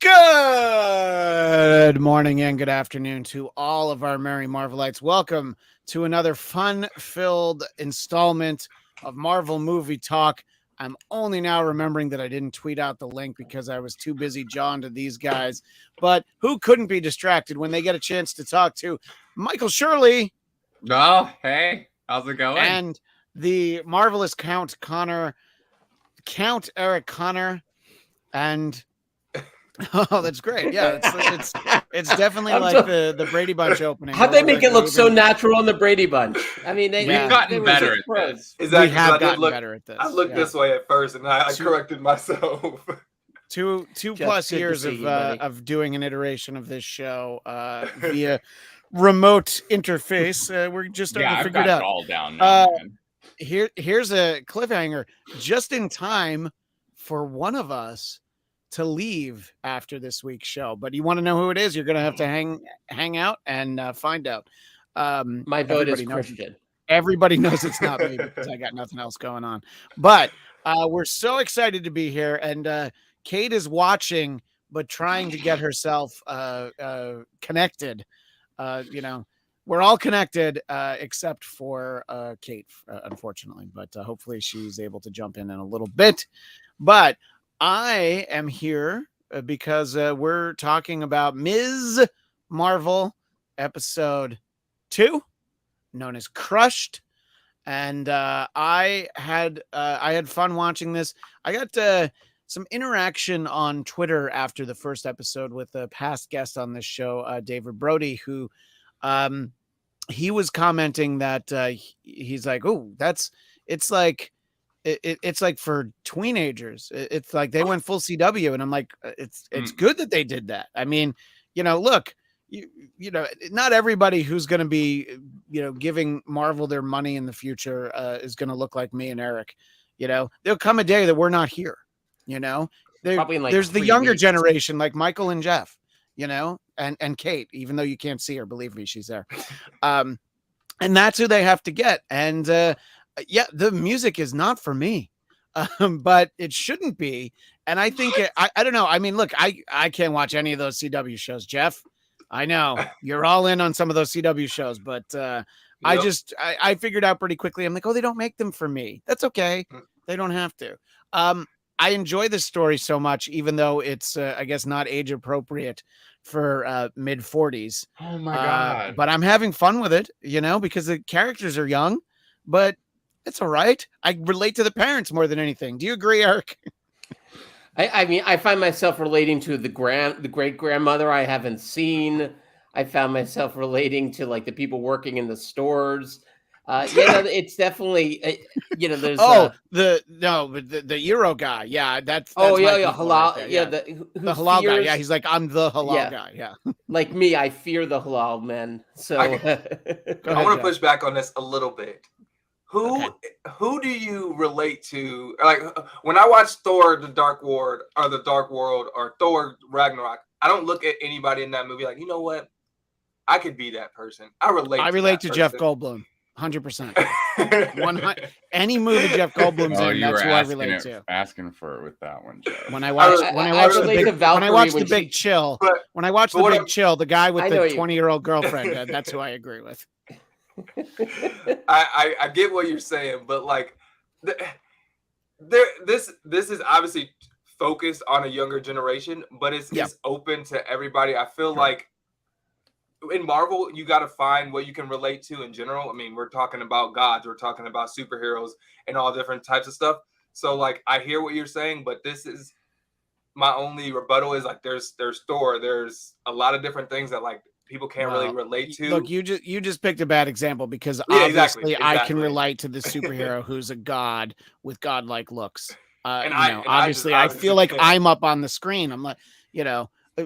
Good morning and good afternoon to all of our merry Marvelites. Welcome to another fun-filled installment of Marvel Movie Talk. I'm only now remembering that I didn't tweet out the link because I was too busy jawing to these guys. But who couldn't be distracted when they get a chance to talk to Michael Shirley? Oh, hey, how's it going? And the marvelous Count Eric Connor, and oh, that's great. Yeah, it's definitely like the Brady Bunch opening. How'd they make it look so natural in the Brady Bunch? I mean, we've gotten better at this. Exactly, we have gotten better at this. I looked this way at first, and I corrected myself. Two plus years of doing an iteration of this show via remote interface. We're just starting to figure it out. All down now, here's a cliffhanger just in time for one of us to leave after this week's show, but you want to know who it is, you're going to have to hang out and find out. My vote is Christian. Everybody knows it's not me because I got nothing else going on, but we're so excited to be here, and Kate is watching but trying to get herself connected. We're all connected except for Kate, unfortunately, but hopefully she's able to jump in a little bit. But I am here because we're talking about Ms. Marvel episode 2, known as Crushed. And I had fun watching this. I got some interaction on Twitter after the first episode with a past guest on this show, David Brody, who he was commenting that he's like, oh, it's like for teenagers. It's like they went full CW, and I'm like, it's good that they did that. I mean, look, not everybody who's going to be, giving Marvel their money in the future is going to look like me and Eric. There'll come a day that we're not here. There's the younger generation like Michael and Jeff, and Kate, even though you can't see her, believe me, she's there. And that's who they have to get. And yeah, the music is not for me, but it shouldn't be. And I think I don't know. I mean, look, I can't watch any of those CW shows, Jeff. I know you're all in on some of those CW shows, but I figured out pretty quickly. I'm like, oh, they don't make them for me. That's okay. They don't have to. I enjoy this story so much, even though it's, I guess, not age appropriate for mid 40s. Oh my God. But I'm having fun with it, because the characters are young, but it's all right. I relate to the parents more than anything. Do you agree, Eric? I mean, I find myself relating to the great grandmother I haven't seen. I found myself relating to like the people working in the stores. It's definitely there's the Euro guy. Yeah, that's halal. Right there, the halal guy. Yeah, he's like, I'm the halal guy. Yeah, like me, I fear the halal men. So I want to push back on this a little bit. Who do you relate to? Like when I watch Thor: The Dark World or Thor Ragnarok, I don't look at anybody in that movie like, you know what? I could be that person. I relate to Jeff Goldblum. 100%. Any movie Jeff Goldblum's in, that's who I relate to. Asking for it with that one, Joe. When I watch The Big Chill, the guy with the 20-year-old girlfriend, that's who I agree with. I get what you're saying, but like, this is obviously focused on a younger generation, but it's open to everybody. I feel like in Marvel, you got to find what you can relate to in general. I mean, we're talking about gods, we're talking about superheroes and all different types of stuff. So like, I hear what you're saying, but this is my only rebuttal is like, there's Thor, there's a lot of different things that like people can't really relate to. Look, you just picked a bad example because obviously exactly. I can relate to the superhero who's a god with godlike looks. Obviously I feel like I'm up on the screen. I'm like,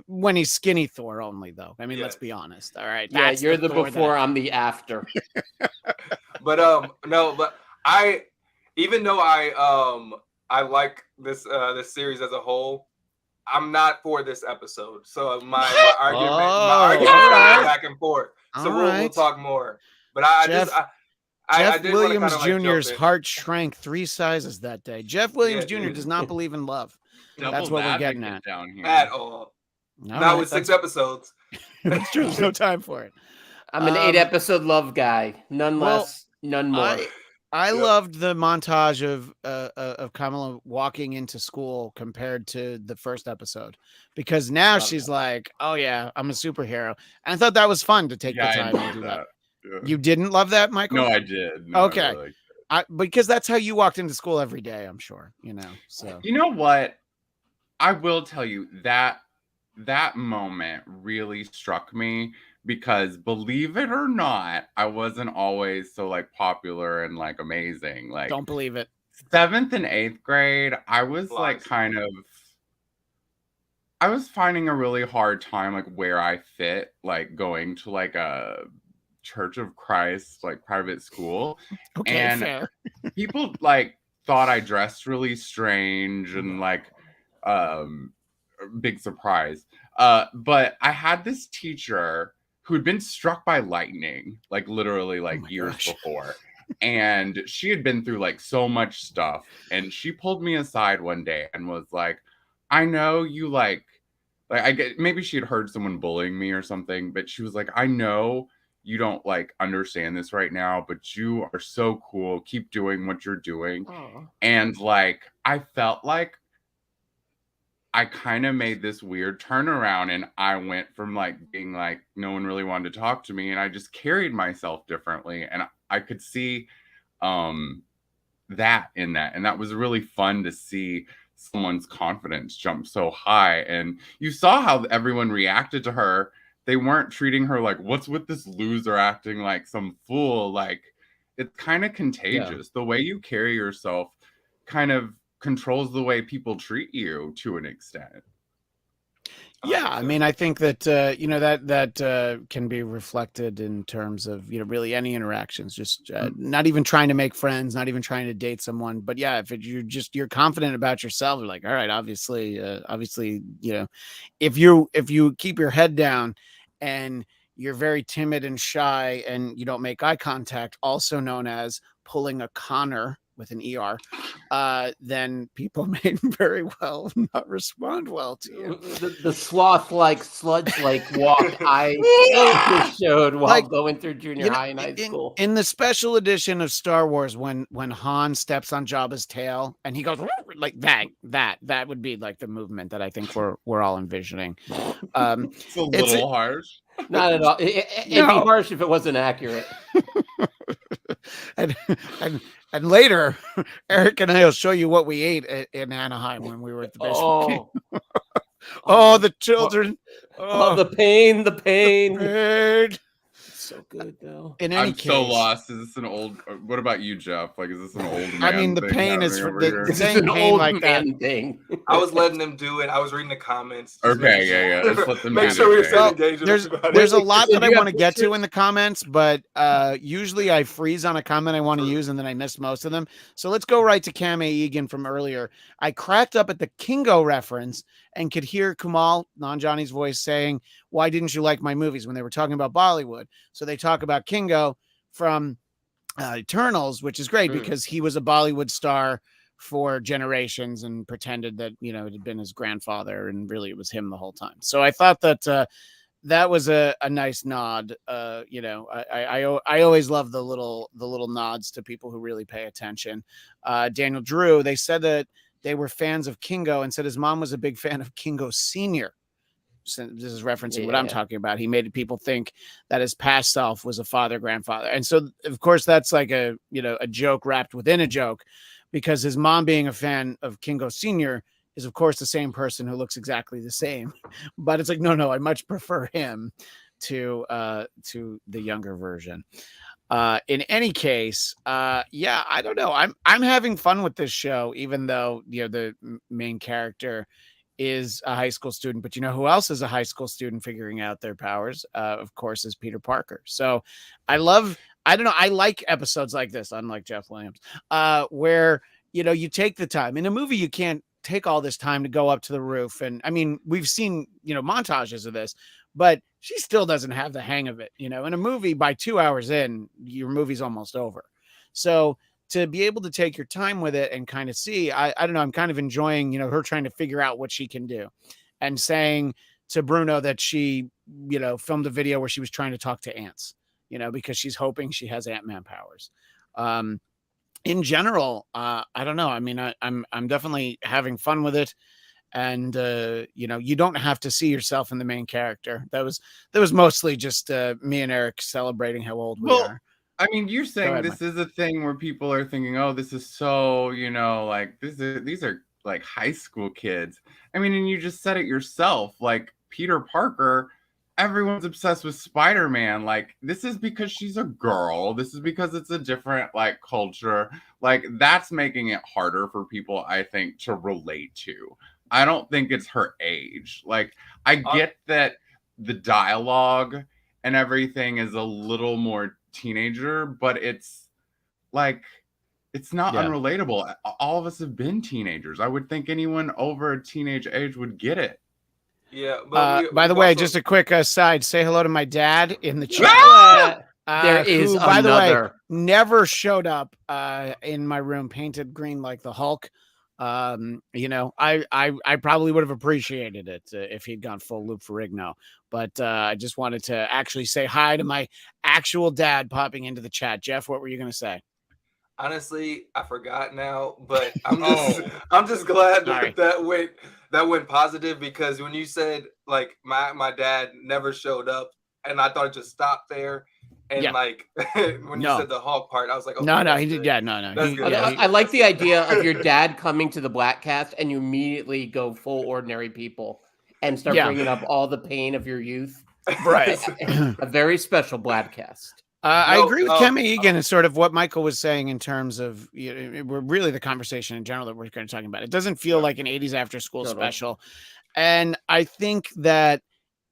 when he's skinny Thor only, though. I mean, let's be honest. All right. Yeah, you're the before, I'm the after. But even though I like this series as a whole, I'm not for this episode. So my argument is back and forth. So we'll talk more. But Jeff Williams Jr.'s heart shrank 3 sizes that day. Jeff Williams Jr. does not believe in love. That's what we're getting at down here. At all. Not with 6 episodes. That's true. There's no time for it. I'm an 8-episode love guy. None less, none more. I loved the montage of Kamala walking into school compared to the first episode, because now she's like, oh yeah, I'm a superhero. And I thought that was fun to take the time to do that. Yeah. You didn't love that, Michael? No, I did. No, okay. I really because that's how you walked into school every day, I'm sure, so. You know what? I will tell you that moment really struck me, because believe it or not, I wasn't always so like popular and like amazing. Like, don't believe it. 7th and 8th grade, I was like I was finding a really hard time like where I fit, like going to like a Church of Christ like private school. Okay, and fair. People like thought I dressed really strange and like big surprise. But I had this teacher who'd been struck by lightning, like literally like years before. And she had been through like so much stuff. And she pulled me aside one day and was like, I know you like I get, maybe she had heard someone bullying me or something, but she was like, I know you don't like understand this right now, but you are so cool. Keep doing what you're doing. Aww. And like, I felt like I kind of made this weird turnaround, and I went from like being like no one really wanted to talk to me, and I just carried myself differently, and I could see that in that, and that was really fun to see someone's confidence jump so high. And you saw how everyone reacted to her. They weren't treating her like, what's with this loser acting like some fool? Like, it's kind of contagious. The way you carry yourself kind of controls the way people treat you to an extent. Yeah, I mean, I think that that can be reflected in terms of really any interactions. Just not even trying to make friends, not even trying to date someone, but yeah, if you're confident about yourself, you're like, all right, obviously, if you keep your head down and you're very timid and shy and you don't make eye contact, also known as pulling a Connor with an ER, then people may very well not respond well to you. The sloth-like, sludge-like walk I showed while going through junior high and high school. In the special edition of Star Wars, when Han steps on Jabba's tail and he goes like that would be like the movement that I think we're all envisioning. It's a little harsh. Not at all. It'd be harsh if it wasn't accurate. And later, Eric and I will show you what we ate in Anaheim when we were at the baseball game. The children. The pain. So good though. In any I'm case, so lost. Is this an old? What about you, Jeff? Like, is this an old man? I mean, the pain is the same pain like that thing. I was letting them do it. I was reading the comments. Okay, yeah. Just let them make sure we're still engaged. There's a lot that I want to get to in the comments, but usually I freeze on a comment I want to use and then I miss most of them. So let's go right to Cam A. Egan from earlier. I cracked up at the Kingo reference and could hear Kumail Nanjiani's voice saying, "Why didn't you like my movies?" when they were talking about Bollywood. So they talk about Kingo from Eternals, which is great because he was a Bollywood star for generations and pretended that, it had been his grandfather and really it was him the whole time. So I thought that that was a nice nod. I always love the little nods to people who really pay attention. Daniel Drew, they said that they were fans of Kingo and said his mom was a big fan of Kingo Sr. So this is referencing what I'm talking about. He made people think that his past self was a father, grandfather. And so, of course, that's like a joke wrapped within a joke, because his mom being a fan of Kingo Sr. is, of course, the same person who looks exactly the same. But it's like, no, I much prefer him to the younger version. In any case, I don't know. I'm having fun with this show, even though, the main character is a high school student, but who else is a high school student figuring out their powers? Of course, is Peter Parker. So I like episodes like this, unlike Jeff Williams, where, you take the time. In a movie, you can't take all this time to go up to the roof. And I mean, we've seen, montages of this, but she still doesn't have the hang of it. In a movie, by 2 hours in, your movie's almost over. So to be able to take your time with it and kind of see, I don't know, I'm kind of enjoying, her trying to figure out what she can do and saying to Bruno that she, filmed a video where she was trying to talk to ants, because she's hoping she has Ant-Man powers. In general, I don't know. I mean, I'm definitely having fun with it. And, you don't have to see yourself in the main character. That was mostly just me and Eric celebrating how old we are. I mean, you're saying ahead, this is a thing where people are thinking, oh, this is so, like these are like high school kids. I mean, and you just said it yourself, like Peter Parker, everyone's obsessed with Spider-Man. Like, this is because she's a girl. This is because it's a different like culture. Like, that's making it harder for people, I think, to relate to. I don't think it's her age. Like, I get that the dialogue and everything is a little more teenager, but it's like, it's not unrelatable. All of us have been teenagers. I would think anyone over a teenage age would get it. Yeah. But by the way, just a quick aside, say hello to my dad in the chat. There is who, by the way, another. never showed up in my room, painted green like the Hulk. I probably would have appreciated it if he'd gone full loop for Igno, but I just wanted to actually say hi to my actual dad popping into the chat. Jeff, what were you going to say? Honestly, I forgot now, but I'm just glad that went positive, because when you said like my dad never showed up, and I thought it just stopped there. And like when you said the Hulk part, I was like, okay, he did. Yeah, no. I like the idea of your dad coming to the Blattcast and you immediately go full ordinary people and start bringing up all the pain of your youth. Right. A very special Blattcast. I agree with Kemi Egan and sort of what Michael was saying in terms of really the conversation in general that we're kind of talking about. It doesn't feel like an 80s after school special. And I think that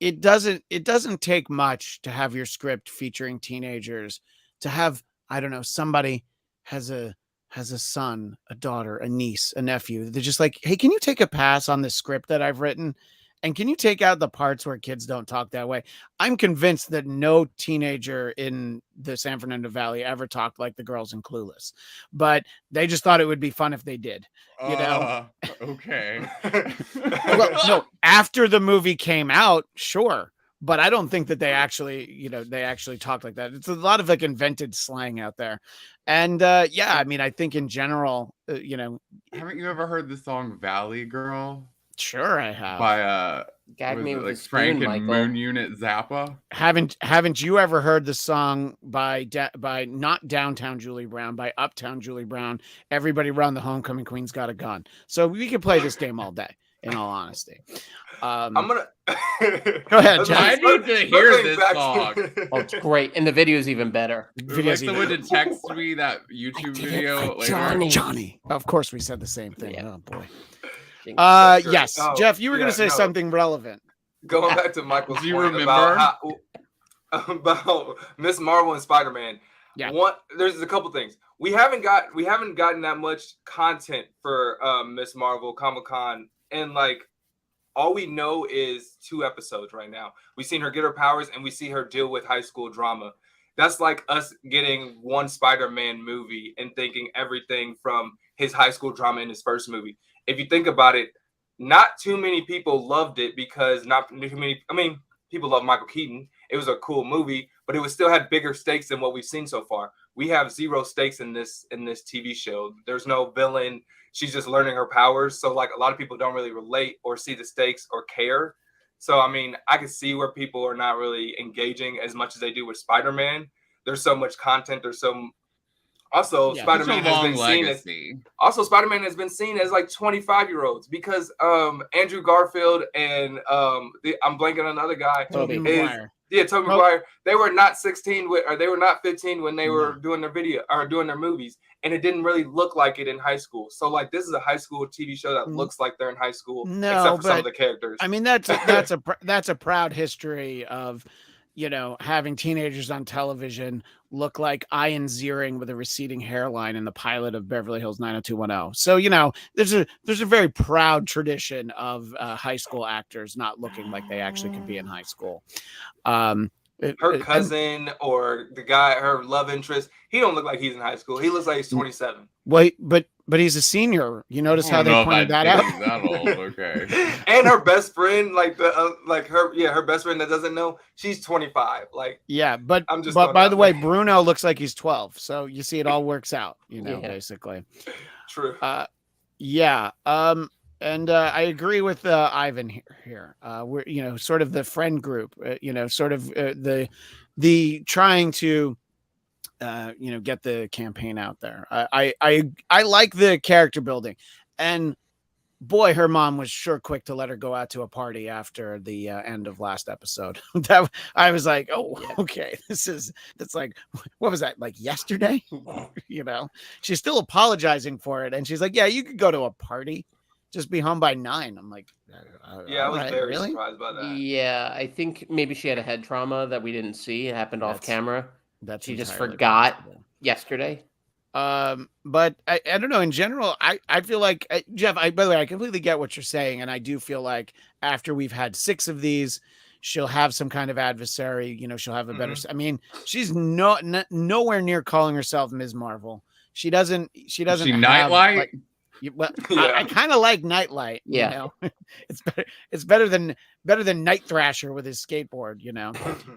it doesn't take much to have your script featuring teenagers, to have, I don't know, somebody has a son, a daughter, a niece, a nephew. They're just like, hey, can you take a pass on the script that I've written? And can you take out the parts where kids don't talk that way? I'm convinced that no teenager in the San Fernando Valley ever talked like the girls in Clueless, but they just thought it would be fun if they did, Okay. Well, no, after the movie came out, sure. But I don't think that they actually talk like that. It's a lot of like invented slang out there. And I mean, I think in general, haven't you ever heard the song Valley Girl? Sure, I have. By Gag me with like a spoon, Frank and Michael. Moon Unit Zappa. Haven't you ever heard the song by not Downtown Julie Brown, by Uptown Julie Brown? Everybody Run, the Homecoming Queen's Got a Gun. So we could play this game all day, in all honesty. I'm gonna go ahead, Jeff. I need to hear this song. Oh, it's great, and the video is even better. Like someone to text me that YouTube video later. Johnny. Of course, we said the same thing. Yeah. Oh boy. Yes, Jeff, you were going to say something relevant. Going back to Michael's Do you point remember about Miss Marvel and Spider-Man. Yeah. There's a couple things. We haven't gotten that much content for Miss Marvel Comic-Con, and like all we know is 2 episodes right now. We've seen her get her powers, and we see her deal with high school drama. That's like us getting one Spider-Man movie and thinking everything from his high school drama in his first movie. If you think about it, not too many people loved it because people love Michael Keaton. It was a cool movie, but it still had bigger stakes than what we've seen so far. We have 0 stakes in this TV show. There's no villain. She's just learning her powers. So like a lot of people don't really relate or see the stakes or care. So, I mean, I can see where people are not really engaging as much as they do with Spider-Man. There's so much content. Spider-Man has been seen as like 25-year-olds because Andrew Garfield and I'm blanking on another guy. Tobey Maguire. Tobey Maguire. They were not 16 they were not 15 when they were doing their video or doing their movies, and it didn't really look like it in high school. So like this is a high school TV show that looks like they're in high school, except for some of the characters. I mean, that's a proud history of having teenagers on television look like Ian Ziering with a receding hairline in the pilot of Beverly Hills 90210. So, there's a very proud tradition of high school actors not looking like they actually could be in high school. her cousin or the guy, her love interest, he don't look like he's in high school. He looks like he's 27. Wait, but he's a senior. You notice how they pointed that out? He's that old. Okay. And her best friend, like her best friend that doesn't know, she's 25. Like, yeah, but I'm just. But by the way, Bruno looks like he's 12. So you see, it all works out. Basically. True. Yeah. And I agree with Ivan here. We're sort of the friend group. Sort of the trying to get the campaign out there. I like the character building, and boy, her mom was sure quick to let her go out to a party after the end of last episode. That I was like, oh, okay, that's like, what was that, like yesterday? She's still apologizing for it, and she's like, yeah, you could go to a party, just be home by 9. I'm like, I was very surprised by that. Yeah, I think maybe she had a head trauma that we didn't see. It happened off camera. She just forgot yesterday. But I don't know. In general, I feel like Jeff. By the way, I completely get what you're saying, and I do feel like after we've had 6 of these, she'll have some kind of adversary. She'll have a better. I mean, she's nowhere near calling herself Ms. Marvel. She doesn't. She Nightlight. I kind of like Nightlight. Yeah, it's better than Night Thrasher with his skateboard.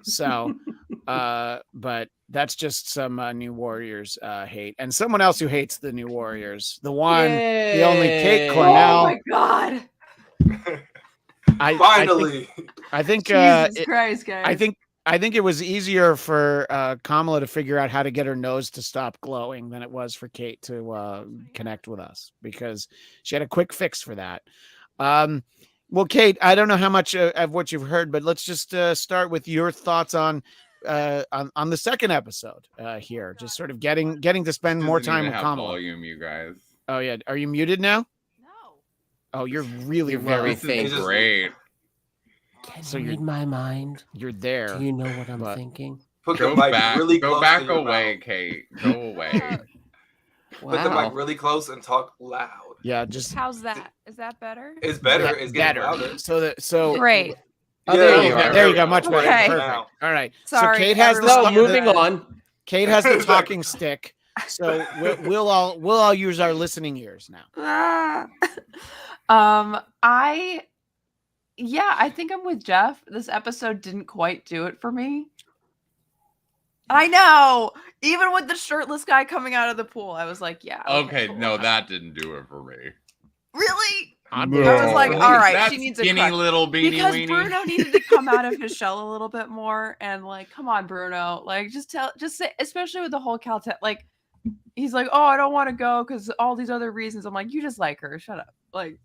So, but that's just some New Warriors hate, and someone else who hates the New Warriors, the only Kate Cornell. Oh my god! Finally, I think Jesus Christ, guys. I think it was easier for Kamala to figure out how to get her nose to stop glowing than it was for Kate to connect with us, because she had a quick fix for that. Well, Kate, I don't know how much of what you've heard, but let's just start with your thoughts on the second episode here. Just sort of getting to spend more time with Kamala. Volume, you guys. Oh yeah, are you muted now? No. Oh, you're really very This is great. Can you read my mind? You're there. Do you know what I'm thinking? Put the mic really close. Go back away, Kate. Go away. Put the mic really close and talk loud. Yeah, just how's that? Is that better? It's better. It's getting louder. So Great. There you go. Much better. Okay. Perfect. All right. Sorry, so Kate has moving on. Kate has the talking stick. So we'll all use our listening ears now. I think I'm with Jeff. This episode didn't quite do it for me. I know. Even with the shirtless guy coming out of the pool, I was like, yeah. Okay, no, that didn't do it for me. Really? No. I was like, all right, that she needs skinny a little beanie because weenie. Bruno needed to come out of his shell a little bit more, and like, come on, Bruno, like, just say, especially with the whole Caltech, like, he's like, oh, I don't want to go because all these other reasons. I'm like, you just like her, shut up. Like,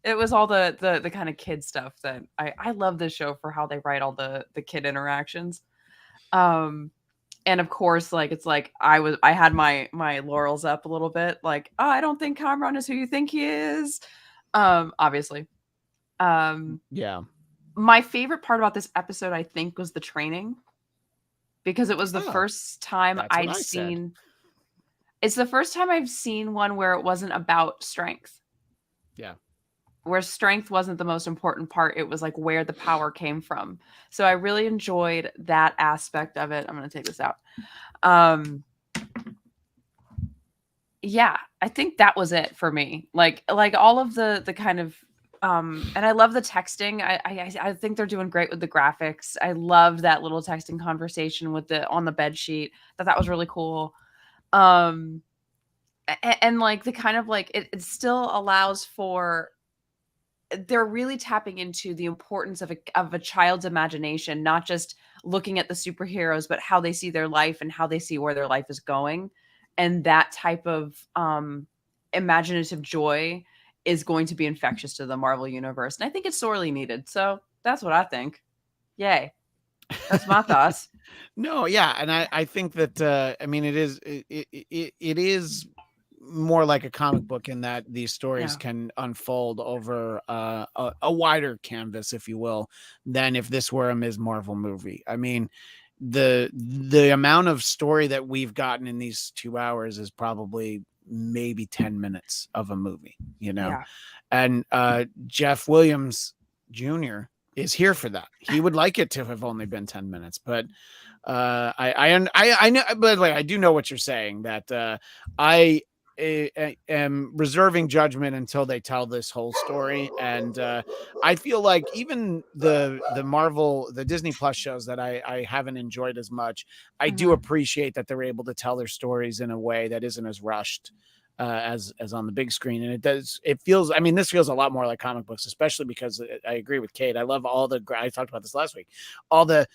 it was all the kind of kid stuff that I love this show for how they write all the kid interactions. And of course, like, it's like I had my laurels up a little bit, like, oh, I don't think Kamran is who you think he is. Obviously. Yeah. My favorite part about this episode, I think, was the training, because it was the first time I'd seen. It's the first time I've seen one where it wasn't about strength. Yeah. Where strength wasn't the most important part. It was like where the power came from. So I really enjoyed that aspect of it. I'm going to take this out. Yeah, I think that was it for me. Like all of the kind of, and I love the texting. I think they're doing great with the graphics. I loved that little texting conversation with on the bed sheet. That was really cool. And like the kind of like, it still allows for, they're really tapping into the importance of a child's imagination, not just looking at the superheroes, but how they see their life and how they see where their life is going. And that type of imaginative joy is going to be infectious to the Marvel universe. And I think it's sorely needed. So that's what I think. Yay. That's my thoughts. No, yeah. And I think that, I mean, it is more like a comic book in that these stories can unfold over a wider canvas, if you will, than if this were a Ms. Marvel movie. I mean, the amount of story that we've gotten in these 2 hours is probably maybe 10 minutes of a movie, you know? Yeah. And Jeff Williams Jr., is here for that. He would like it to have only been 10 minutes, but I know, by the way, I do know what you're saying, that I am reserving judgment until they tell this whole story. And I feel like even the Marvel, the Disney Plus shows that I haven't enjoyed as much, I do appreciate that they're able to tell their stories in a way that isn't as rushed as on the big screen. And it feels, I mean, this feels a lot more like comic books, especially because I agree with Kate. I love all I talked about this last week, all the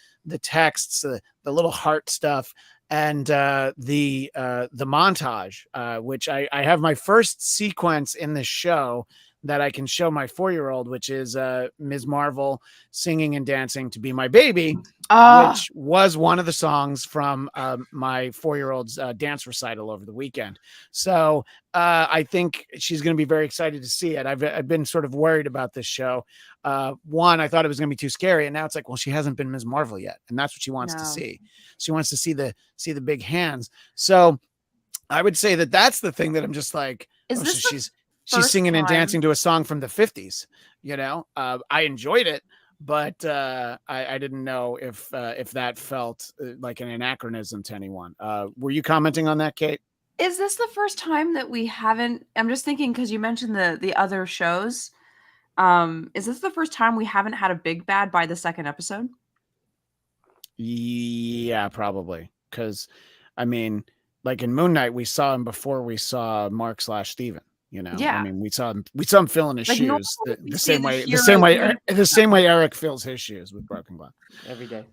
texts, the little heart stuff, and the montage, which I have my first sequence in the show that I can show my 4-year-old, which is Ms. Marvel singing and dancing to Be My Baby, which was one of the songs from my 4-year-old's dance recital over the weekend. So I think she's going to be very excited to see it. I've been sort of worried about this show. One, I thought it was going to be too scary, and now it's like, well, she hasn't been Ms. Marvel yet, and that's what she wants to see. She wants to see the big hands. So I would say that that's the thing that I'm just like, she's singing and dancing to a song from the 50s. You know, I enjoyed it, but I didn't know if that felt like an anachronism to anyone. Were you commenting on that, Kate? Is this the first time that we haven't? I'm just thinking, because you mentioned the other shows. Is this the first time we haven't had a big bad by the second episode? Yeah, probably. Because, I mean, like in Moon Knight, we saw him before we saw Mark/Steven. You know, Yeah. I mean, we saw him filling his shoes the same way Eric fills his shoes with broken glass every day.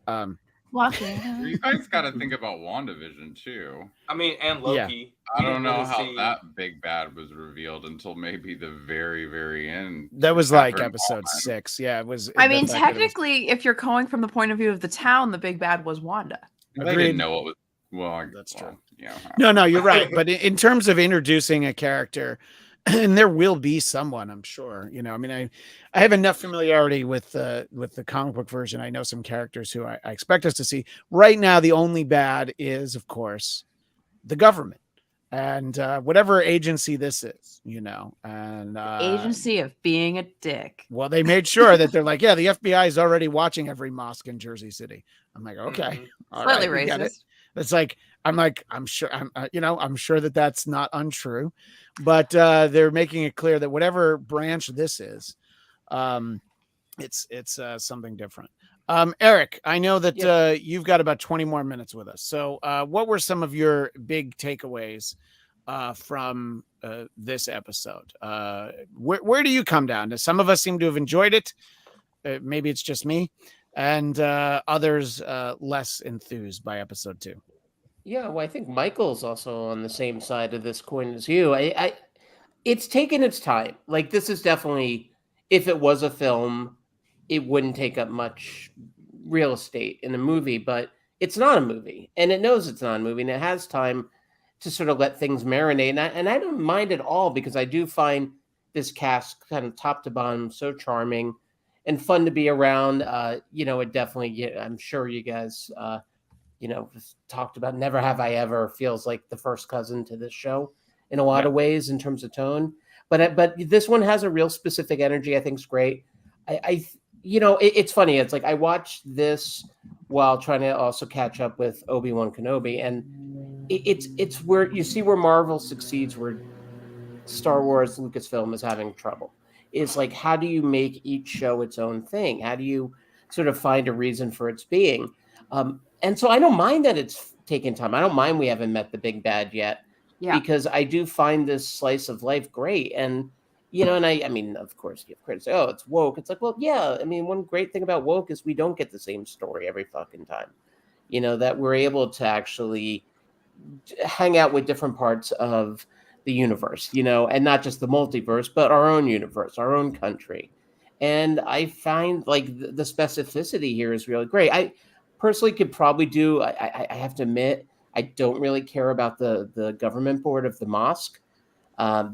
Walking. You guys got to think about WandaVision too. I mean, and Loki. I don't know how that big bad was revealed until maybe the very, very end. That was like episode 6. Yeah, it was. I mean, technically, if you're going from the point of view of the town, the big bad was Wanda. They didn't know what was. Well, that's true. Yeah. No, you're right. But in terms of introducing a character, and there will be someone, I'm sure. You know, I mean, I have enough familiarity with the comic book version. I know some characters who I expect us to see. Right now, the only bad is, of course, the government and whatever agency this is. You know, and agency of being a dick. Well, they made sure that they're like, yeah, the FBI is already watching every mosque in Jersey City. I'm like, okay, slightly racist. It's like, I'm sure that that's not untrue, but they're making it clear that whatever branch this is, it's something different. Eric, I know that you've got about 20 more minutes with us. So what were some of your big takeaways from this episode? Where do you come down? Some of us seem to have enjoyed it. Maybe it's just me. And others less enthused by episode 2. Yeah, well, I think Michael's also on the same side of this coin as you. It's taken its time. Like, this is definitely, if it was a film, it wouldn't take up much real estate in a movie, but it's not a movie, and it knows it's not a movie, and it has time to sort of let things marinate. And I don't mind at all, because I do find this cast kind of top to bottom so charming and fun to be around. It definitely, I'm sure you guys, talked about Never Have I Ever feels like the first cousin to this show in a lot of ways in terms of tone. But this one has a real specific energy. I think it's great. It's funny. It's like I watched this while trying to also catch up with Obi-Wan Kenobi, and it's where you see where Marvel succeeds, where Star Wars Lucasfilm is having trouble. Is like, how do you make each show its own thing? How do you sort of find a reason for its being? And so I don't mind that it's taken time. I don't mind we haven't met the big bad yet, because I do find this slice of life great. And, and I mean, of course, you have credit say, oh, it's woke. It's like, well, yeah. I mean, one great thing about woke is we don't get the same story every fucking time, that we're able to actually hang out with different parts of the universe, and not just the multiverse, but our own universe, our own country. And I find like the specificity here is really great. I personally could probably do, I have to admit, I don't really care about the government board of the mosque.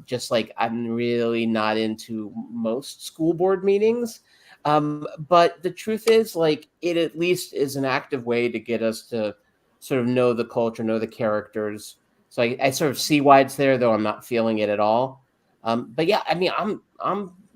Just like I'm really not into most school board meetings. But the truth is, like, it at least is an active way to get us to sort of know the culture, know the characters. So I sort of see why it's there, though I'm not feeling it at all. But yeah, I mean, I'm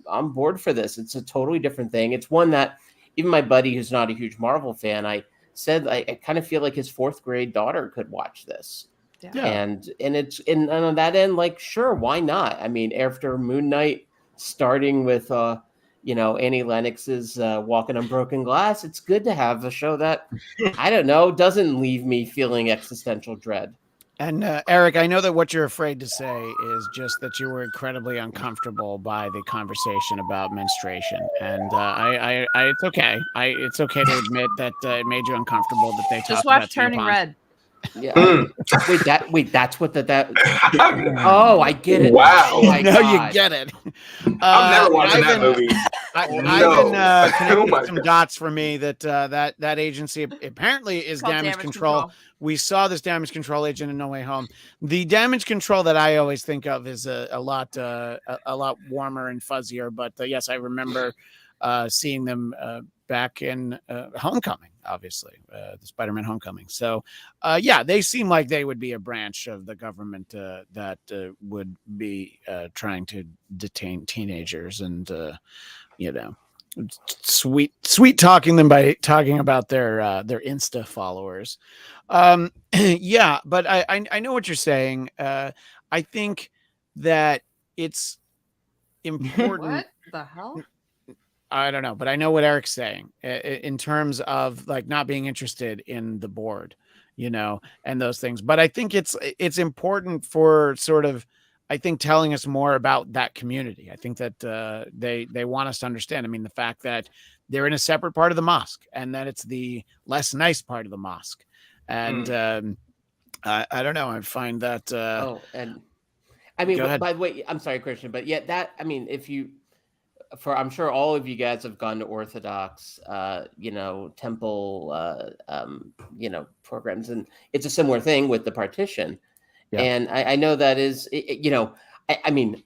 on board for this. It's a totally different thing. It's one that even my buddy who's not a huge Marvel fan, I said I kind of feel like his 4th grade daughter could watch this. Yeah. And it's and on that end, like, sure, why not? I mean, after Moon Knight, starting with Annie Lennox's Walking on Broken Glass, it's good to have a show that, I don't know, doesn't leave me feeling existential dread. And Eric, I know that what you're afraid to say is just that you were incredibly uncomfortable by the conversation about menstruation, and it's okay. It's okay to admit that it made you uncomfortable that they Just talked watch about Turning tampons. Red. Yeah. Wait, that's what that. Oh, I get it. Wow. Oh my No, God. you get it. I'm never watching that Ivan, movie. Ivan connected my some God. dots for me that that agency apparently is Called Damage Control. We saw this Damage Control agent in No Way Home. The Damage Control that I always think of is a lot warmer and fuzzier. But yes, I remember seeing them back in Homecoming, obviously, the Spider-Man Homecoming. So yeah, they seem like they would be a branch of the government that would be trying to detain teenagers and sweet talking them by talking about their Insta followers. Yeah, but I know what you're saying. I think that it's important. What the hell? I don't know, but I know what Eric's saying in terms of like not being interested in the board, and those things. But I think it's important for sort of, I think, telling us more about that community. I think that they want us to understand. I mean, the fact that they're in a separate part of the mosque and that it's the less nice part of the mosque. And I don't know. I find that. And I mean, Go ahead. by the way, I'm sorry, Christian, but yeah, I'm sure all of you guys have gone to Orthodox, temple, programs, and it's a similar thing with the partition. Yeah. And I know that is, I mean,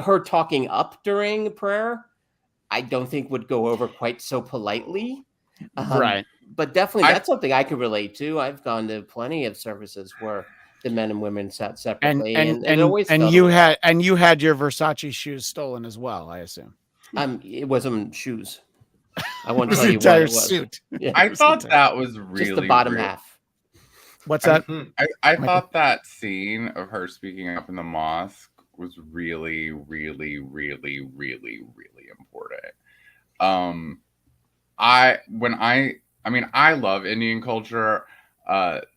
her talking up during prayer, I don't think would go over quite so politely. Right. But definitely that's something I could relate to. I've gone to plenty of services where the men and women sat separately, and it always felt you had your Versace shoes stolen as well, I assume. It wasn't shoes. I won't It was tell the you what entire it was. suit. Yeah. I thought that was really just the bottom real. half. What's that? I thought that scene of her speaking up in the mosque was really, really, really, really, really important. I love Indian culture,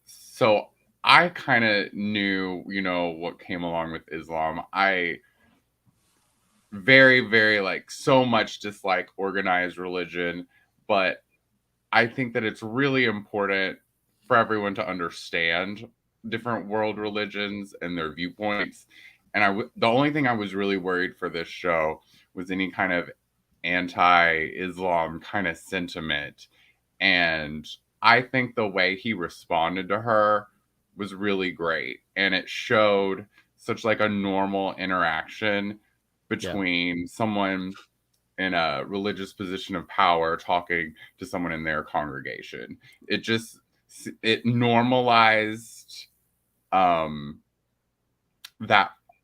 so I kind of knew, what came along with Islam. I very, very so much dislike organized religion, but I think that it's really important for everyone to understand different world religions and their viewpoints. And the only thing I was really worried for this show was any kind of anti-Islam kind of sentiment. And I think the way he responded to her was really great. And it showed such a normal interaction between someone in a religious position of power talking to someone in their congregation. It normalized that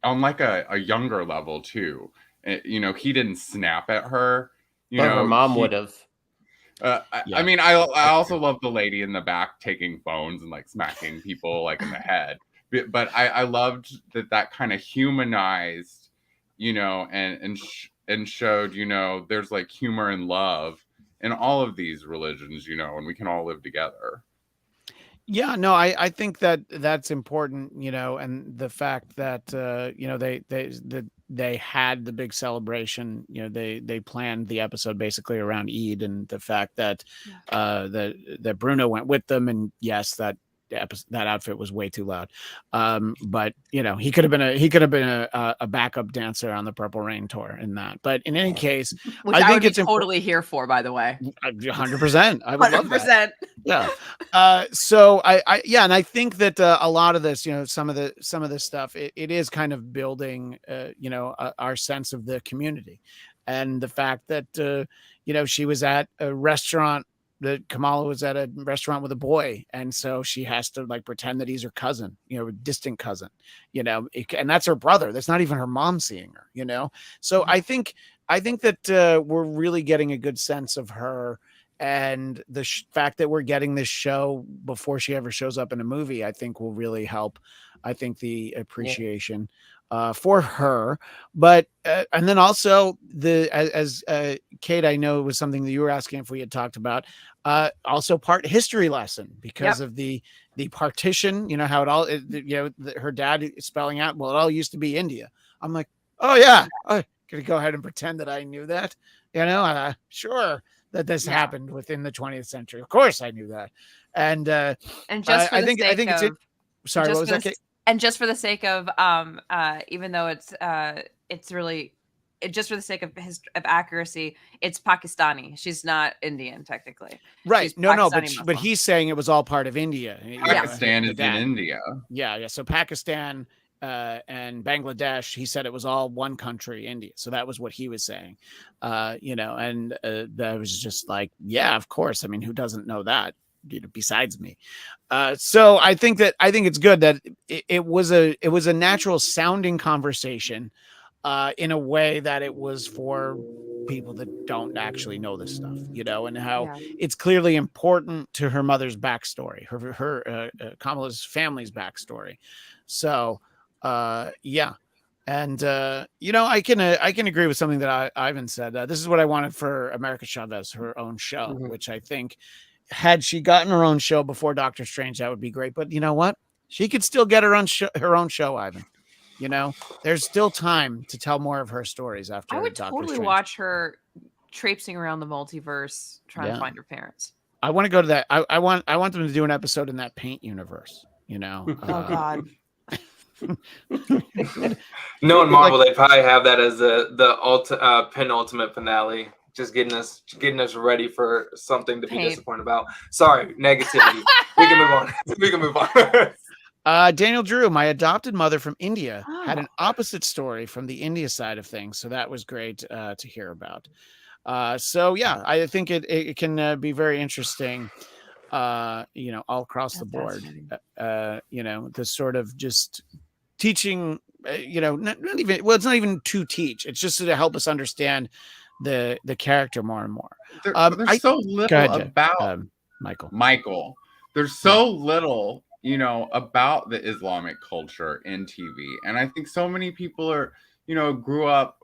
on a younger level too. He didn't snap at her. Her mom would have. I mean, I also love the lady in the back taking phones and smacking people in the head. But I loved that kind of humanized, and showed, there's humor and love in all of these religions, and we can all live together. Yeah, no, I think that's important, and the fact that they had the big celebration, they planned the episode basically around Eid, and the fact that that Bruno went with them, and yes, that outfit was way too loud, but he could have been a backup dancer on the Purple Rain tour in that. But in any case, which I think would be it's totally here for, by the way. 100%. I would love that. 100%. Yeah. So and I think that a lot of this, some of this stuff, it is kind of building, our sense of the community, and the fact that she was at a restaurant. That Kamala was at a restaurant with a boy, and so she has to pretend that he's her cousin, a distant cousin, and that's her brother. That's not even her mom seeing her, So I think that we're really getting a good sense of her and the fact that we're getting this show before she ever shows up in a movie, I think will really help. I think the appreciation for her, but and then also as Kate, I know it was something that you were asking if we had talked about. Also part history lesson because of the partition. You know how it all. Her dad spelling out. Well, it all used to be India. I'm like, oh yeah, I'm gonna go ahead and pretend that I knew that. Sure. That this happened within the 20th century. Of course, I knew that, and just for I think it's it. Sorry, what was that? And just for the sake of even though it's really just for the sake of accuracy, it's Pakistani. She's not Indian technically. Right? No, but he's saying it was all part of India. Pakistan is in India. Yeah. So Pakistan. And Bangladesh, he said it was all one country, India. So that was what he was saying, and that was just like, yeah, of course. I mean, who doesn't know that, besides me? So I think it's good that it was a natural sounding conversation, in a way that it was for people that don't actually know this stuff, and how it's clearly important to her mother's backstory, her Kamala's family's backstory. So, and I can agree with something that Ivan said. This is what I wanted for America Chavez, her own show, which I think had she gotten her own show before Doctor Strange, that would be great. But you know what? She could still get her own show, Ivan. There's still time to tell more of her stories after. I would Doctor totally Strange. watch her traipsing around the multiverse trying to find her parents. I want to go to that. I want them to do an episode in that paint universe. Oh God. Knowing Marvel, they probably have that as the penultimate finale, just getting us ready for something to be disappointed about. Sorry, negativity. We can move on. Daniel Drew, my adopted mother from India, had an opposite story from the India side of things, so that was great to hear about. So yeah, I think it can be very interesting. All across the board. The sort of just teaching, not even, well, it's not even to teach. It's just to help us understand the character more and more. There's so little about Michael. There's so little, about the Islamic culture in TV. And I think so many people are, grew up,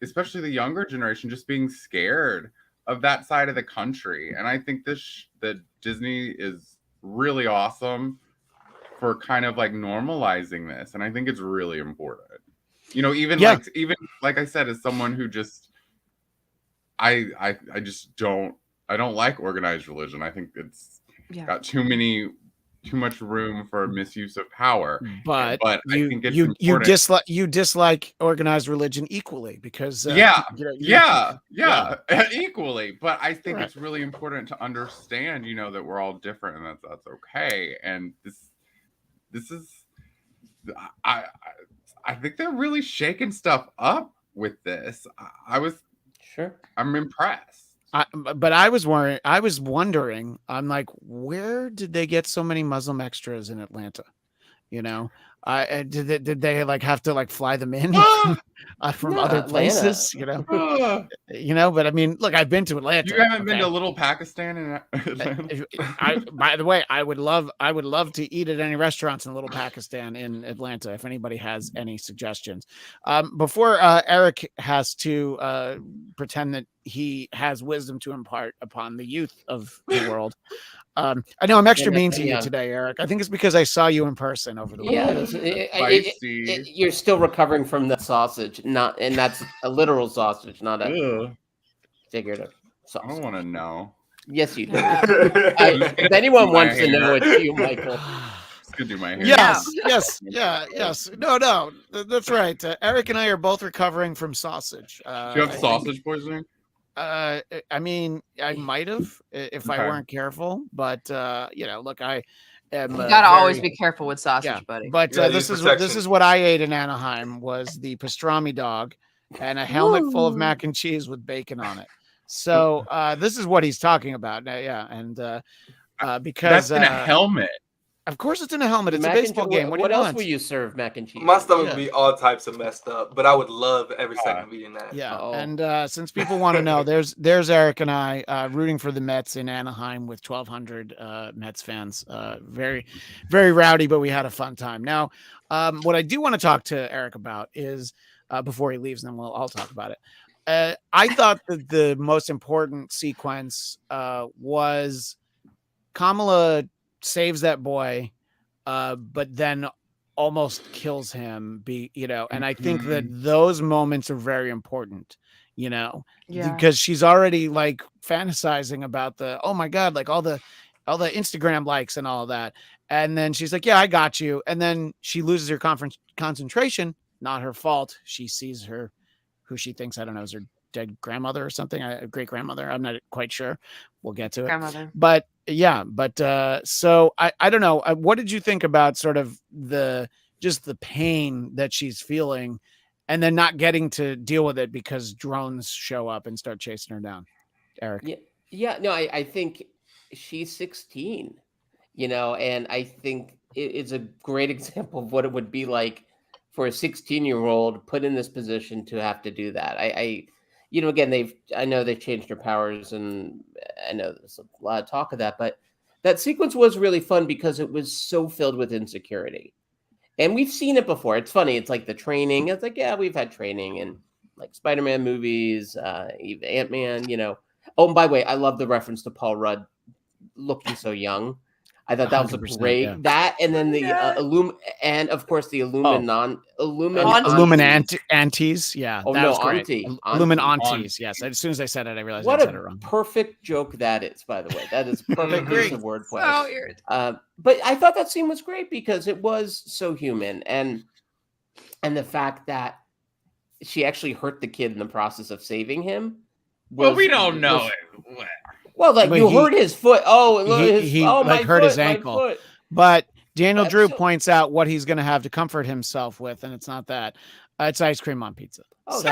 especially the younger generation, just being scared of that side of the country. And I think that Disney is really awesome for kind of like normalizing this, and I think it's really important. Even like I said, as someone who just I don't like organized religion. I think it's got too much room for misuse of power. But I think it's important. you dislike organized religion equally because equally. But I think it's really important to understand, that we're all different and that's okay. And this is I think they're really shaking stuff up with this. I'm impressed. But I was wondering, I'm like, where did they get so many Muslim extras in Atlanta? Did they like have to like fly them in from other places? But I mean, look, I've been to Atlanta. You haven't been to Little Pakistan in Atlanta? By the way, I would love to eat at any restaurants in Little Pakistan in Atlanta. If anybody has any suggestions, before Eric has to pretend that he has wisdom to impart upon the youth of the world. I know I'm extra mean to you today, Eric. I think it's because I saw you in person over the weekend. You're still recovering from the sausage, and that's a literal sausage, not a figurative sausage. I don't want to know. Yes, you do. If anyone wants to know, it's you, Michael. Could do my hair. Yes. No, that's right. Eric and I are both recovering from sausage. Do you have sausage poisoning? I mean, I might have if I weren't careful, but look, I am. You gotta always be careful with sausage, buddy. But this is what I ate in Anaheim was the pastrami dog and a helmet full of mac and cheese with bacon on it. So this is what he's talking about. And because that's in a helmet. Of course, it's in a helmet. It's a Mac and baseball cheese. game. What do you else want? will you serve mac and cheese? My stomach Yeah. would be all types of messed up, but I would love every second of eating that. Yeah, Oh. and since people want to know, there's Eric and I rooting for the Mets in Anaheim with 1,200 Mets fans. Very, very rowdy, but we had a fun time. Now, what I do want to talk to Eric about is before he leaves, and then I'll talk about it. I thought that the most important sequence was Kamala saves that boy, but then almost kills him, and I think that those moments are very important, because she's already like fantasizing about oh my God, like all the Instagram likes and all that. And then she's like, yeah, I got you. And then she loses her concentration, not her fault. She sees who she thinks, I don't know, is her dead grandmother or something, a great grandmother. I'm not quite sure. We'll get to it. Grandmother. But yeah, so I don't know. What did you think about sort of just the pain that she's feeling and then not getting to deal with it because drones show up and start chasing her down? Eric. Yeah. No, I think she's 16, and I think it's a great example of what it would be like for a 16-year-old put in this position to have to do that. Again, I know they've changed their powers, and I know there's a lot of talk of that, but that sequence was really fun because it was so filled with insecurity. And we've seen it before. It's funny. It's like the training. It's like, yeah, we've had training in like Spider-Man movies, even Ant-Man, Oh, and by the way, I love the reference to Paul Rudd looking so young. I thought that was a great that, and then the and of course the Illuminantes. Yeah, oh that no, was great. Illuminantes. Yes, as soon as I said it, I realized I said it wrong. Perfect joke that is. By the way, that is perfect piece of wordplay. So weird. But I thought that scene was great because it was so human, and the fact that she actually hurt the kid in the process of saving him. Well, we don't know it. Well, like you hurt his foot. He hurt his ankle. But Daniel Drew points out what he's going to have to comfort himself with, and it's not that. It's ice cream on pizza. Oh, so,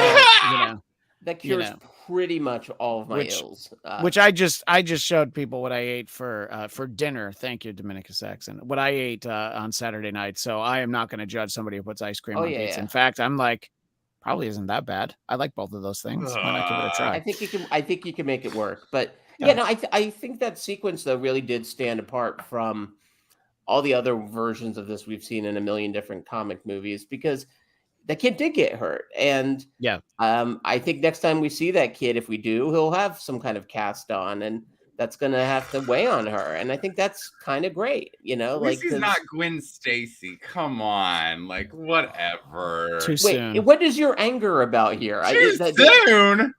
that cures pretty much all of my ills. Which I just showed people what I ate for dinner. Thank you, Dominica Saxon. What I ate on Saturday night. So I am not going to judge somebody who puts ice cream on pizza. Yeah. In fact, I'm like, probably isn't that bad. I like both of those things. Why not give it a try? I think you can make it work, but. Yeah, no, I think that sequence, though, really did stand apart from all the other versions of this we've seen in a million different comic movies because the kid did get hurt. And I think next time we see that kid, if we do, he'll have some kind of cast on and that's going to have to weigh on her. And I think that's kind of great, At least he's not Gwen Stacy. Come on. Like, whatever. Too soon. Wait, what is your anger about here? Too soon?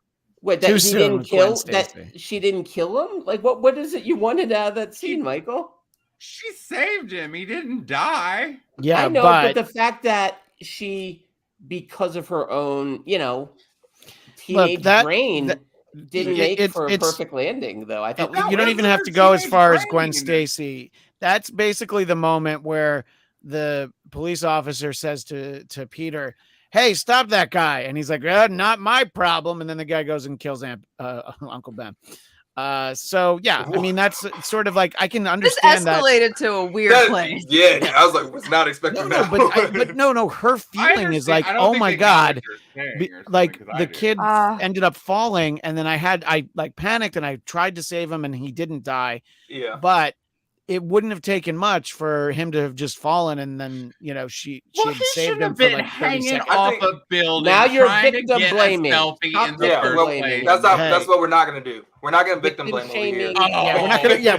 Wait, that he didn't kill that she didn't kill him? Like what is it you wanted out of that scene, Michael? She saved him. He didn't die. Yeah, I know, but the fact that she, because of her own, teenage brain, didn't make for a perfect landing, though. I thought you don't even have to go as far as Gwen Stacy. That's basically the moment where the police officer says to Peter, hey, stop that guy. And he's like, not my problem. And then the guy goes and kills Uncle Ben. So, yeah, I mean, that's sort of like, I can understand that. This escalated to a weird place. Yeah, I was like, was not expecting that. But no, her feeling is like, oh my God. Like the kid ended up falling. And then I like panicked and I tried to save him and he didn't die. Yeah. But it wouldn't have taken much for him to have just fallen, and then she had saved him for like 30 seconds. Off a building. Now you're victim blaming. That's what we're not gonna do. We're not gonna victim blame over here.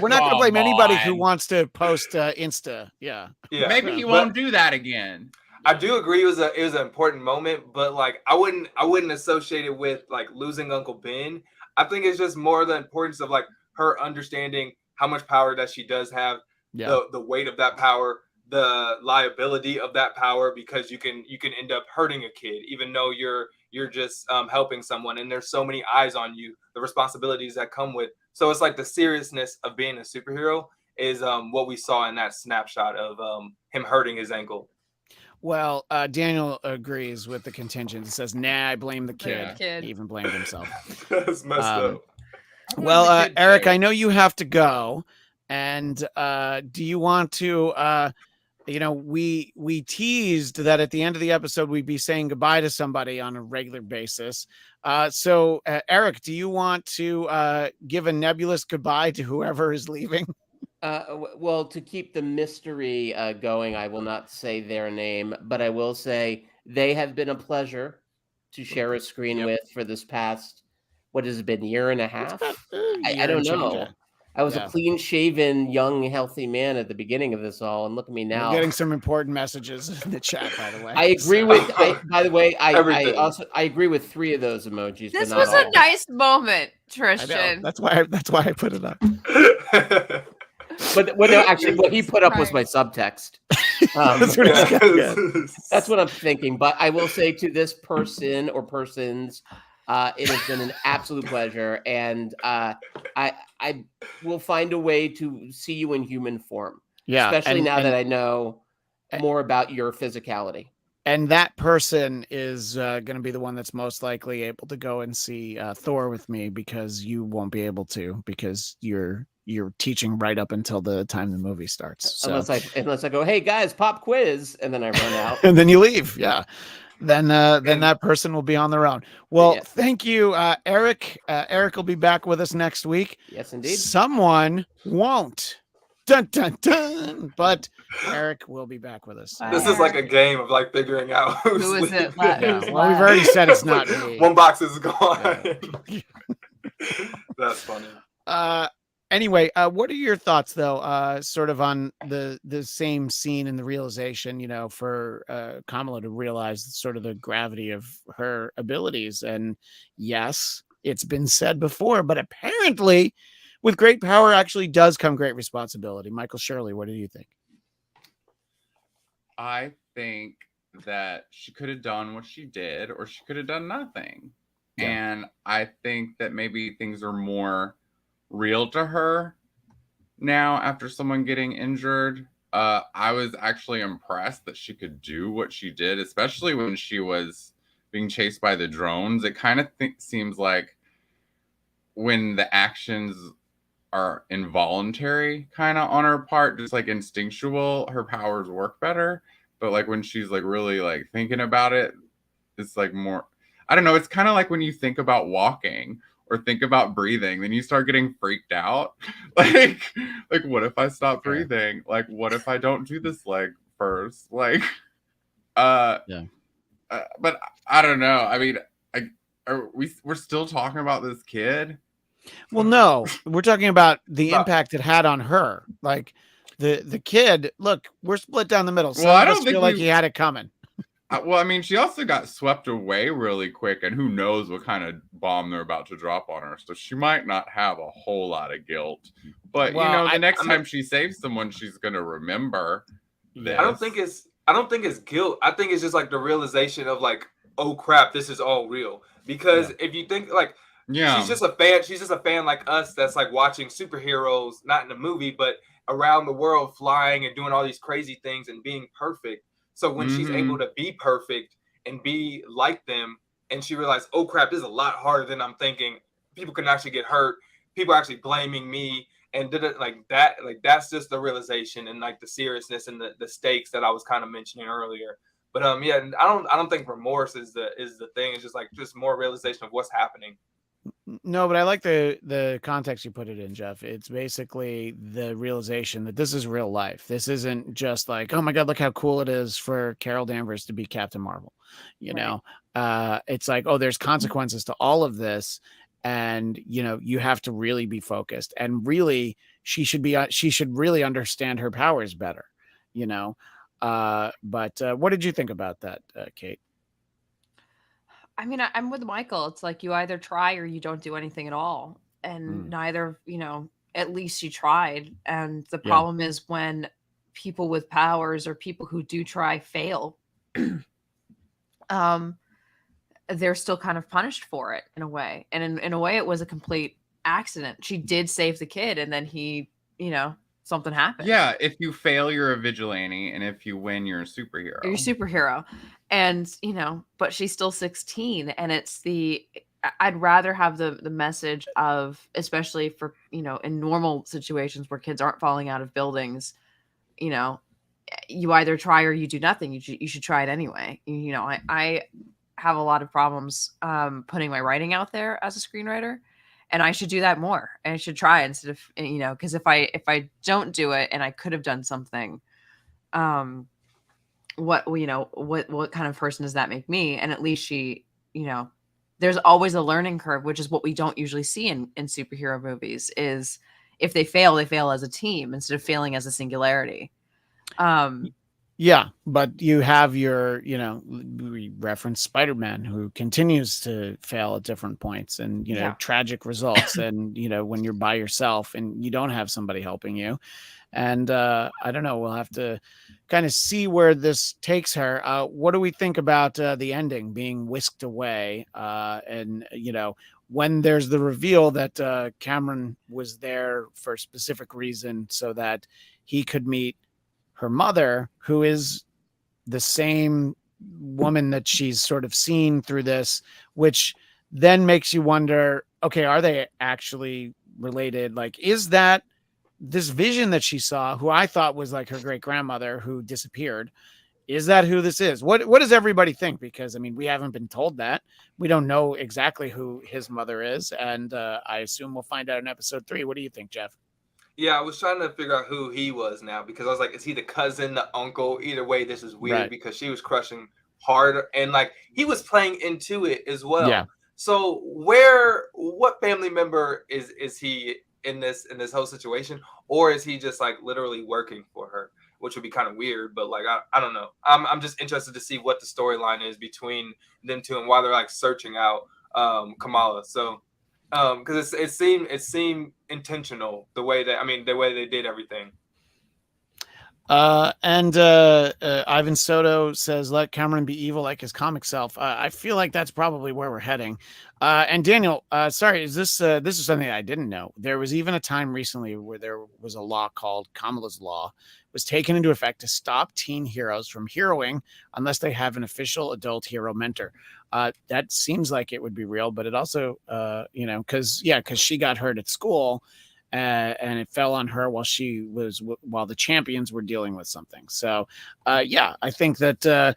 We're not gonna blame anybody who wants to post Insta. Yeah. Maybe he won't do that again. I do agree it was an important moment, but like I wouldn't associate it with like losing Uncle Ben. I think it's just more the importance of like her understanding how much power that she does have, the weight of that power, the liability of that power, because you can end up hurting a kid, even though you're just helping someone, and there's so many eyes on you, the responsibilities that come with. So it's like the seriousness of being a superhero is what we saw in that snapshot of him hurting his ankle. Well, Daniel agrees with the contingent. It says, nah, I blame the kid. He even blamed himself. That's messed up. Well, Eric, I know you have to go, And do you want to we teased that at the end of the episode we'd be saying goodbye to somebody on a regular basis. So Eric, do you want to give a nebulous goodbye to whoever is leaving? Well, to keep the mystery going, I will not say their name, but I will say they have been a pleasure to share a screen with for this past, what has it been, year and a half? I don't know. I was a clean-shaven, young, healthy man at the beginning of this all, and look at me now. We're getting some important messages in the chat, by the way. I agree with. By the way, I agree with 3 of those emojis. This but not was all. a nice moment, Tristan. That's why I put it up. But what he put up was my subtext. That's what I'm thinking. But I will say to this person or persons, it has been an absolute pleasure, and I will find a way to see you in human form. Yeah, especially now that I know more about your physicality. And that person is going to be the one that's most likely able to go and see Thor with me, because you won't be able to, because you're teaching right up until the time the movie starts. So. Unless I go, hey guys, pop quiz, and then I run out, and then you leave. Yeah. Then that person will be on their own. Well, thank you, Eric. Eric will be back with us next week. Yes, indeed. Someone won't. Dun, dun, dun. But Eric will be back with us. This is like a game of like figuring out who is it. Well, we've already said it's not me. One box is gone. That's funny. Anyway, what are your thoughts, though, sort of on the same scene and the realization, for Kamala to realize sort of the gravity of her abilities? And yes, it's been said before, but apparently with great power actually does come great responsibility. Michael Shirley, what do you think? I think that she could have done what she did, or she could have done nothing. Yeah. And I think that maybe things are more real to her now after someone getting injured. I was actually impressed that she could do what she did, especially when she was being chased by the drones. It kind of seems like when the actions are involuntary kind of on her part, just like instinctual, her powers work better. But like when she's like really like thinking about it, it's like more, I don't know, it's kind of like when you think about walking or think about breathing, then you start getting freaked out. like what if I stop breathing? Like what if I don't do this leg first? Like but I don't know. I mean, we're still talking about this kid. Well, no, we're talking about the impact it had on her. Like the kid, look, we're split down the middle. So I don't feel like he had it coming. Well, I mean, she also got swept away really quick, and who knows what kind of bomb they're about to drop on her. So she might not have a whole lot of guilt. But the next time she saves someone, she's gonna remember this. I don't think it's guilt. I think it's just like the realization of like, oh crap, this is all real. Because if you think like, she's just a fan. She's just a fan like us that's like watching superheroes, not in the movie, but around the world, flying and doing all these crazy things and being perfect. So when she's able to be perfect and be like them, and she realized, oh crap, this is a lot harder than I'm thinking. People can actually get hurt. People are actually blaming me, and did it like that. Like that's just the realization and like the seriousness and the stakes that I was kind of mentioning earlier. But I don't think remorse is the thing. It's just more realization of what's happening. No, but I like the context you put it in, Jeff. It's basically the realization that this is real life. This isn't just like, oh my God, look how cool it is for Carol Danvers to be Captain Marvel. It's like, oh, there's consequences to all of this. And, you have to really be focused, and really she should really understand her powers better, But what did you think about that, Kate? I mean, I'm with Michael. It's like you either try or you don't do anything at all. And neither, at least you tried. And the problem is when people with powers or people who do try fail, they're still kind of punished for it in a way. And in a way, it was a complete accident. She did save the kid, and then he, something happened. Yeah, if you fail, you're a vigilante, and if you win, you're a superhero. You're a superhero. And, but she's still 16, and it's I'd rather have the message of, especially for, in normal situations where kids aren't falling out of buildings, you either try or you do nothing. You should try it anyway. I have a lot of problems putting my writing out there as a screenwriter, and I should do that more. And I should try instead of, because if I don't do it and I could have done something, what kind of person does that make me? And at least she, there's always a learning curve, which is what we don't usually see in superhero movies, is if they fail as a team instead of failing as a singularity. Yeah, but you have your, we reference Spider-Man, who continues to fail at different points and, tragic results. And, when you're by yourself and you don't have somebody helping you. And I don't know, we'll have to kind of see where this takes her. What do we think about the ending being whisked away? And, when there's the reveal that Cameron was there for a specific reason so that he could meet her mother, who is the same woman that she's sort of seen through this, which then makes you wonder, okay, are they actually related? Like, is that this vision that she saw, who I thought was like her great grandmother who disappeared? Is that who this is? What does everybody think? Because, I mean, we haven't been told that. We don't know exactly who his mother is. And I assume we'll find out in episode 3. What do you think, Jeff? Yeah, I was trying to figure out who he was now, because I was like, is he the cousin, the uncle? Either way, this is weird, because she was crushing hard and like he was playing into it as well. Yeah. So what family member is he in this whole situation, or is he just like literally working for her, which would be kind of weird, but like I don't know. I'm just interested to see what the storyline is between them two and why they're like searching out Kamala. So because it seemed intentional the way they did everything. And Ivan Soto says, let Cameron be evil like his comic self. I feel like that's probably where we're heading. And Daniel, sorry, this is something I didn't know. There was even a time recently where there was a law called Kamala's Law. It was taken into effect to stop teen heroes from heroing unless they have an official adult hero mentor. That seems like it would be real, but it also, because she got hurt at school. And it fell on her while the champions were dealing with something. So, I think that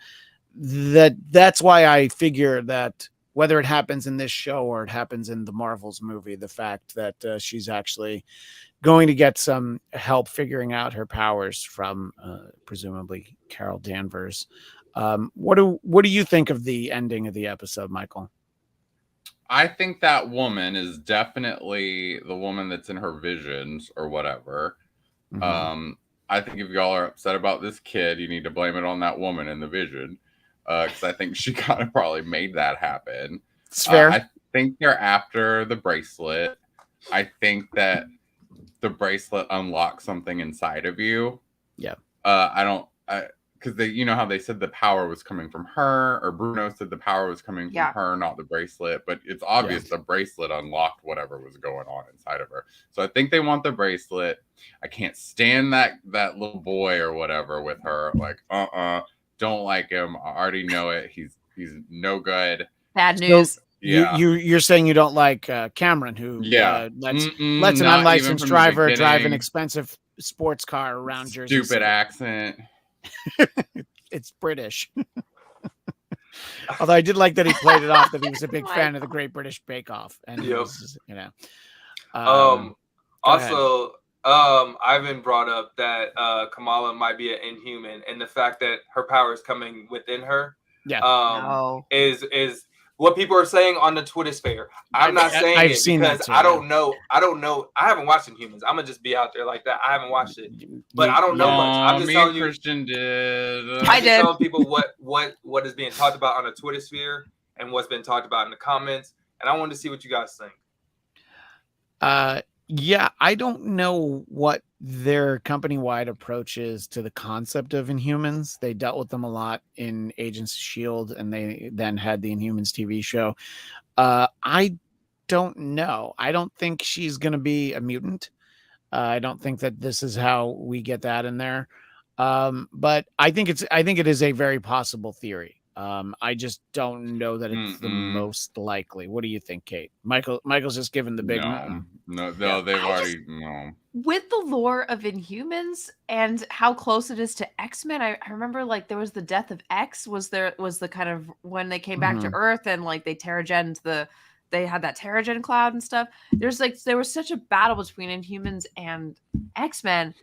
that's why I figure that whether it happens in this show or it happens in the Marvels movie, the fact that she's actually going to get some help figuring out her powers from presumably Carol Danvers. What do you think of the ending of the episode, Michael? I think that woman is definitely the woman that's in her visions or whatever. Mm-hmm. I think if y'all are upset about this kid, you need to blame it on that woman in the vision. Because I think she kind of probably made that happen. It's fair. I think they're after the bracelet. I think that the bracelet unlocks something inside of you. Yeah. Because they, how they said the power was coming from her, or Bruno said the power was coming from her, not the bracelet. But it's obvious the bracelet unlocked whatever was going on inside of her. So I think they want the bracelet. I can't stand that little boy or whatever with her. Like, don't like him. I already know it. He's no good. Bad news. So, you're saying you don't like Cameron, who lets an unlicensed driver drive an expensive sports car around Jersey. Stupid accent. It's British. Although I did like that he played it off that he was a big fan of the Great British Bake Off, and also Ivan brought up that Kamala might be an Inhuman, and the fact that her power is coming within her is what people are saying on the Twitter sphere. I'm not saying it because I don't know. I haven't watched Inhumans. I'm gonna just be out there like that. I haven't watched it, but I don't know much. I'm just telling you. Christian did. I did. Telling people what is being talked about on the Twitter sphere and what's been talked about in the comments, and I wanted to see what you guys think. I don't know what their company-wide approach is to the concept of Inhumans. They dealt with them a lot in Agents of S.H.I.E.L.D., and they then had the Inhumans TV show. I don't know. I don't think she's going to be a mutant. I don't think that this is how we get that in there. But I think it is a very possible theory. I just don't know that it's the most likely. What do you think, Kate? Michael's just given the big no, Yeah. they've already no. With the lore of Inhumans and how close it is to X-Men, I remember like there was the death of X was the kind of when they came back to Earth and like they had that Terrigen cloud and stuff. There was such a battle between Inhumans and X-Men,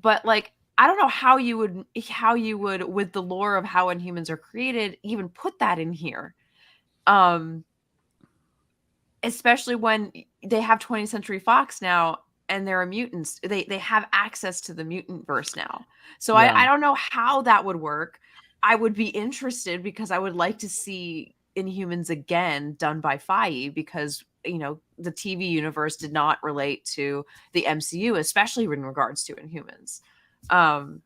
but like I don't know how you would with the lore of how Inhumans are created even put that in here. Especially when they have 20th Century Fox now and they're mutants. They have access to the mutant verse now. So Yeah. I don't know how that would work. I would be interested because I would like to see Inhumans again done by Feige because, you know, the TV universe did not relate to the MCU, especially in regards to Inhumans. I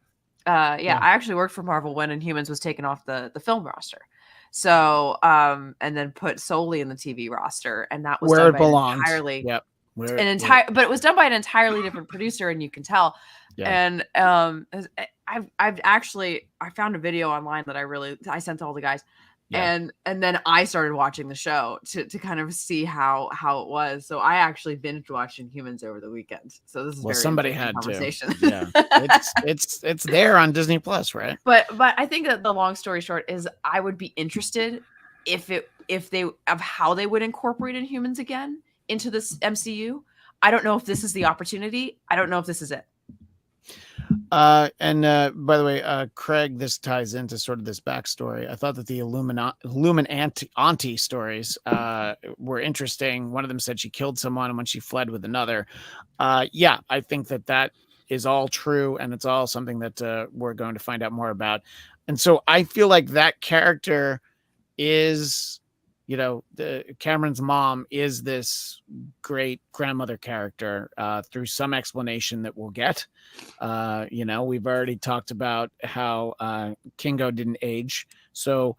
actually worked for Marvel when Inhumans was taken off the film roster. So, and then put solely in the TV roster, and that was where done it by belongs. entirely, Yep. but it was done by an entirely different producer, and you can tell. Yeah. And I found a video online that I sent to all the guys. Yeah. And then I started watching the show to kind of see how it was. So I actually binge watched Inhumans over the weekend. So this is very somebody interesting had conversation. to. Yeah, it's there on Disney Plus, right? But I think that the long story short is I would be interested of how they would incorporate Inhumans again into this MCU. I don't know if this is the opportunity. I don't know if this is it. By the way, Craig, this ties into sort of this backstory. I thought that the Illuminati stories were interesting. One of them said she killed someone when she fled with another. Yeah, I think that is all true, and it's all something that we're going to find out more about. And so I feel like that character is, you know, Cameron's mom is this great grandmother character through some explanation that we'll get. You know, we've already talked about how Kingo didn't age. So,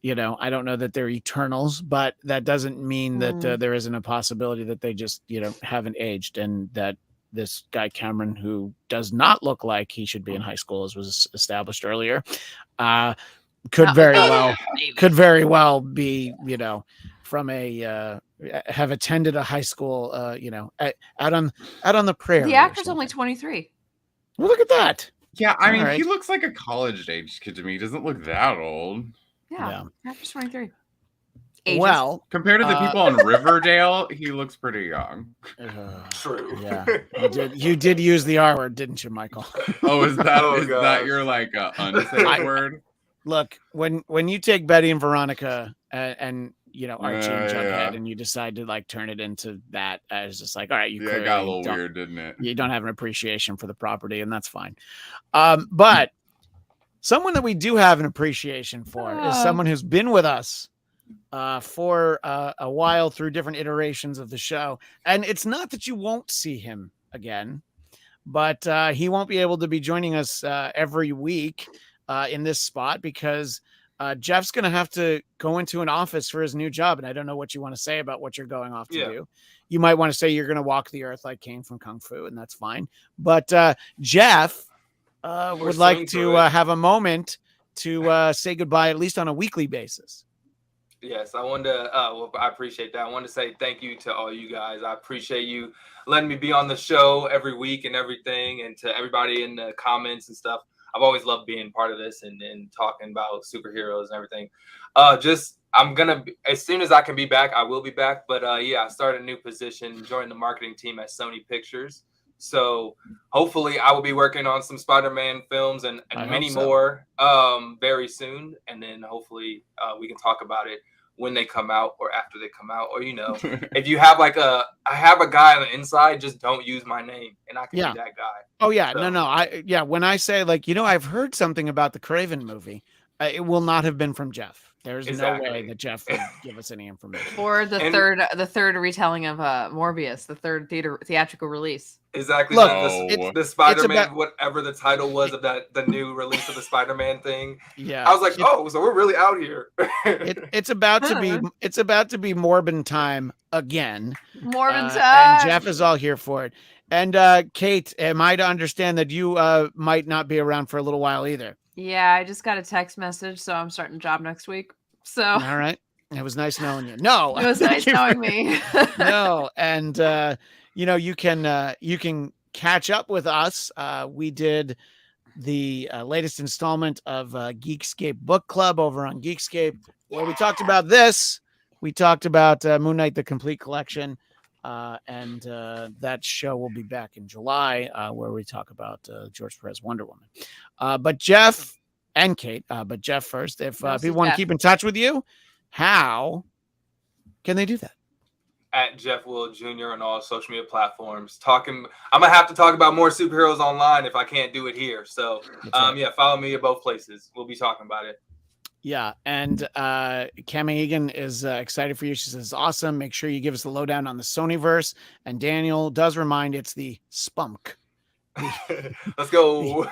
you know, I don't know that they're Eternals, but that doesn't mean that there isn't a possibility that they just, you know, haven't aged, and that this guy Cameron, who does not look like he should be in high school, as was established earlier, could very well be, you know, from have attended a high school, you know, out on the prairie. The actor's only 23. Well, look at that. Yeah, I mean, he looks like a college-age kid to me. He doesn't look that old. Yeah. Actor's 23. Ages. Well, compared to the people on Riverdale, he looks pretty young. True. Yeah, you did use the R word, didn't you, Michael? Oh, is that your like unsafe word? Look, when you take Betty and Veronica and you know, Archie and Jughead, and you decide to like turn it into that, as just like, all right, you it got a little weird, didn't it? You don't have an appreciation for the property, and that's fine. But someone that we do have an appreciation for is someone who's been with us for a while through different iterations of the show. And it's not that you won't see him again, but he won't be able to be joining us every week in this spot because Jeff's going to have to go into an office for his new job. And I don't know what you want to say about what you're going off to do. You might want to say you're going to walk the earth like Kane from Kung Fu, and that's fine. But Jeff would like to have a moment to say goodbye, at least on a weekly basis. Yes, I wanted to, I appreciate that. I want to say thank you to all you guys. I appreciate you letting me be on the show every week and everything, and to everybody in the comments and stuff. I've always loved being part of this and talking about superheroes and everything. I'm going to, as soon as I can be back, I will be back. But I started a new position, joined the marketing team at Sony Pictures. So hopefully I will be working on some Spider-Man films and many more very soon. And then hopefully we can talk about it when they come out or after they come out. Or, you know, if you have I have a guy on the inside, just don't use my name and I can be that guy. Oh, yeah. So. No. When I say like, you know, I've heard something about the Craven movie, it will not have been from Jeff. There's no way that Jeff would give us any information. Or the third retelling of Morbius, the third theatrical release. Exactly. Look, the Spider-Man, whatever the title was of the new release of the Spider-Man thing. Yeah. I was like, so we're really out here. It's about to be Morbin time again. Morbin time. And Jeff is all here for it. And Kate, am I to understand that you might not be around for a little while either? Yeah, I just got a text message, so I'm starting a job next week. So All right. It was nice knowing you. No, it was thank nice you knowing for- me. No, and you can catch up with us. We did the latest installment of Geekscape Book Club over on Geekscape, where we talked about this. We talked about Moon Knight: The Complete Collection, and that show will be back in July, where we talk about George Perez Wonder Woman. But Jeff and Kate, but Jeff first. If Mostly people want to Jeff. keep in touch with you, how can they do that? At Jeff Will Jr. on all social media platforms. I'm gonna have to talk about more superheroes online if I can't do it here. So Right. follow me at both places. We'll be talking about it. Yeah, and Cami Egan is excited for you. She says, awesome. Make sure you give us the lowdown on the Sonyverse. And Daniel does remind it's the Spunk. Let's go.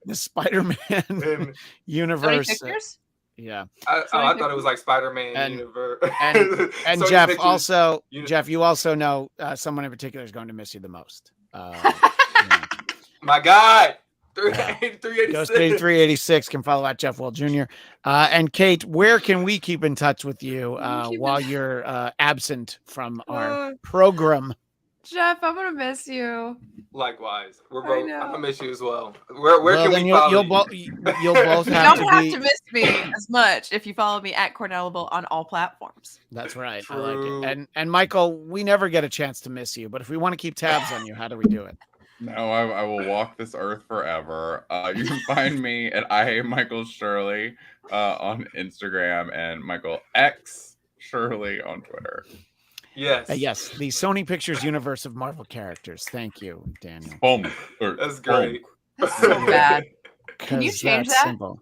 The Spider-Man universe. Pictures? Yeah. I thought it was like Spider-Man And- universe. And Sony Jeff, Pictures also, universe. Jeff, you also know someone in particular is going to miss you the most. My God. Ghost 386. 386 can follow at Jeff Will Jr. And Kate, where can we keep in touch with you while you're absent from our program? Jeff, I'm gonna miss you. Likewise. We're I both. know. I'm gonna miss you as well. Where Well, can then we follow you'll you? both You have don't to have be. to miss me as much if you follow me at Cornellable on all platforms. That's right. I True. like it. And Michael, we never get a chance to miss you, but if we want to keep tabs on you, how do we do it? No, I will walk this earth forever. You can find me at I Am Michael Shirley on Instagram and Michael X Shirley on Twitter. Yes. Yes, the Sony Pictures universe of Marvel characters. Thank you, Daniel. Boom. That's great. That's so bad. Can you 'Cause change that's that? simple.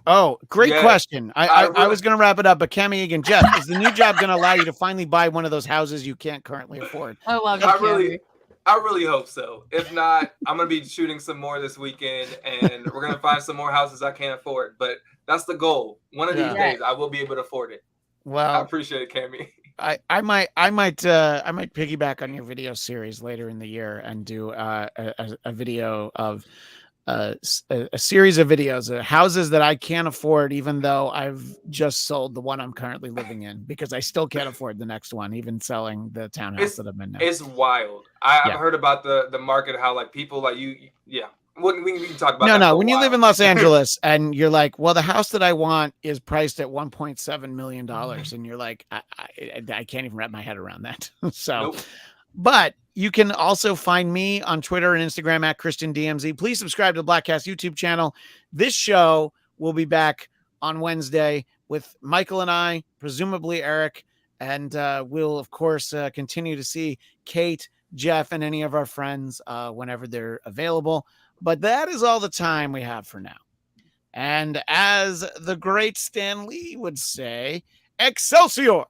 Oh, great Yeah, question. I I really- was going to wrap it up, but Cami Egan, Jeff, is the new job going to allow you to finally buy one of those houses you can't currently afford? I love you, I Cammy. really hope so. If not, I'm gonna be shooting some more this weekend, and we're gonna find some more houses I can't afford. But that's the goal. One of these Yeah. days, I will be able to afford it. I Well, appreciate it, Cammy. I might piggyback on your video series later in the year and do a video of a series of videos of houses that I can't afford, even though I've just sold the one I'm currently living in because I still can't afford the next one, even selling the townhouse that I'm in now. It's wild. I've Yeah. heard about the market, how like people like you. Yeah, we can talk about No, that. no. for a When you while. live in Los Angeles and you're like, well, the house that I want is priced at $1.7 million. And you're like, I can't even wrap my head around that. So, Nope. but you can also find me on Twitter and Instagram at ChristianDMZ. Please subscribe to the Blackcast YouTube channel. This show will be back on Wednesday with Michael and I, presumably Eric. And we'll, of course, continue to see Kate, Jeff, and any of our friends whenever they're available. But that is all the time we have for now. And as the great Stan Lee would say, Excelsior!